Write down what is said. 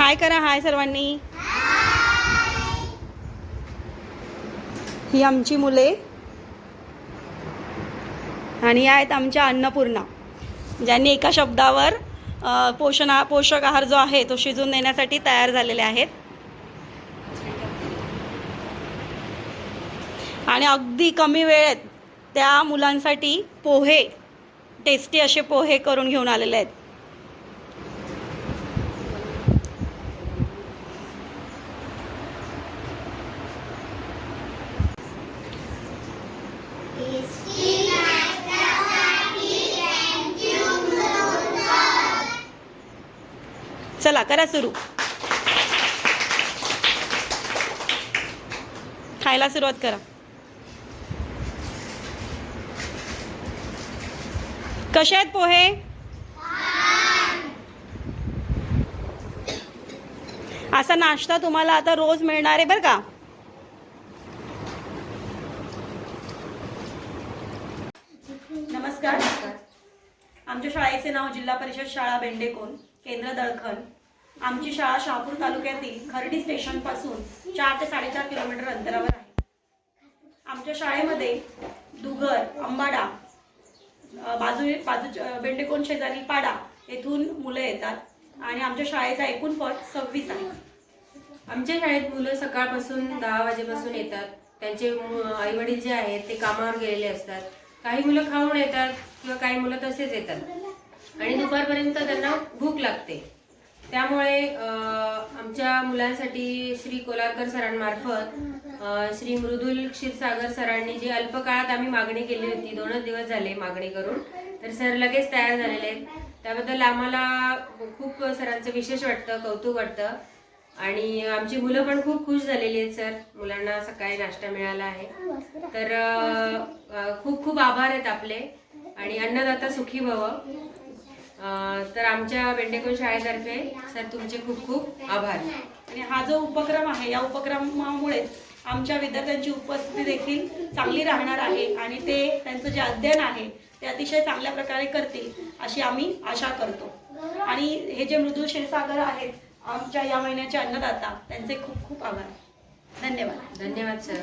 हाय करा, हाय सर्वांनी. ही आमची मुले आणि आहेत आमच्या अन्नपूर्णा, ज्यांनी एका शब्दावर पोषक आहार जो आहे तो शिजवून देण्यासाठी तयार झालेले आहेत. आणि अगदी कमी वेळेत त्या मुलांसाठी पोहे, टेस्टी असे पोहे करून घेऊन आलेले आहेत. चला करा सुरू, खायला सुरुवात करा. कसे आहेत पोहे? असा नाश्ता तुम्हाला आता रोज मिळणार आहे बरं का. नमस्कार. आमच्या शाळेचे नाव जिल्हा परिषद शाळा बेंडेकोन, केंद्र दळखन. आमची शाळा शहापूर तालुक्यातील खर्डी स्टेशन पासून 4 ते 4.5 किलोमीटर अंतरावर आहे. आमच्या शाळेमध्ये दुगर, अंबाडा, बाजू बेंडेकोन शेजारी पाडा येथून मुलं येतात आणि आमच्या शाळेचा एकूण पट 26 आहे. आमच्या शाळेत मुलं सकाळपासून 10 वाजेपासून येतात. त्यांचे आईवडील जे आहेत ते कामावर गेलेले असतात. काही मुलं खाऊन येतात किंवा काही मुलं तसेच येतात आणि दुपारपर्यंत त्यांना भूक लागते. त्यामुळे आमच्या मुलांसाठी श्री कोलारकर सरांमार्फत श्री मृदुल क्षीरसागर सरांनी जी अल्पकाळात आम्ही मागणी केली होती, 2च दिवस झाले मागणी करून, तर सर लगेच तयार झालेले आहेत. त्याबद्दल आम्हाला खूप सरांचं विशेष वाटतं, कौतुक वाटतं आणि आमची मुलं पण खूप खुश झालेली आहेत. सर, मुलांना सकाळी नाश्ता मिळाला आहे, तर खूप खूप आभार आहेत आपले आणि अन्नदाता सुखी भव. तर आमच्या बेंडेकोन शाळेतर्फे सर तुमचे खूप खूप आभार. आणि हा जो उपक्रम आहे, या उपक्रमामुळे आमच्या विद्यार्थ्यांची उपस्थिती देखील चांगली राहणार आहे आणि ते त्यांचं जे अध्ययन आहे ते अतिशय चांगल्या प्रकारे करतील अशी आम्ही आशा करतो. आणि हे जे मृदुल क्षीरसागर आहेत आमच्या या महिन्याचे अन्नदाता, त्यांचे खूप खूप आभार. धन्यवाद. धन्यवाद सर.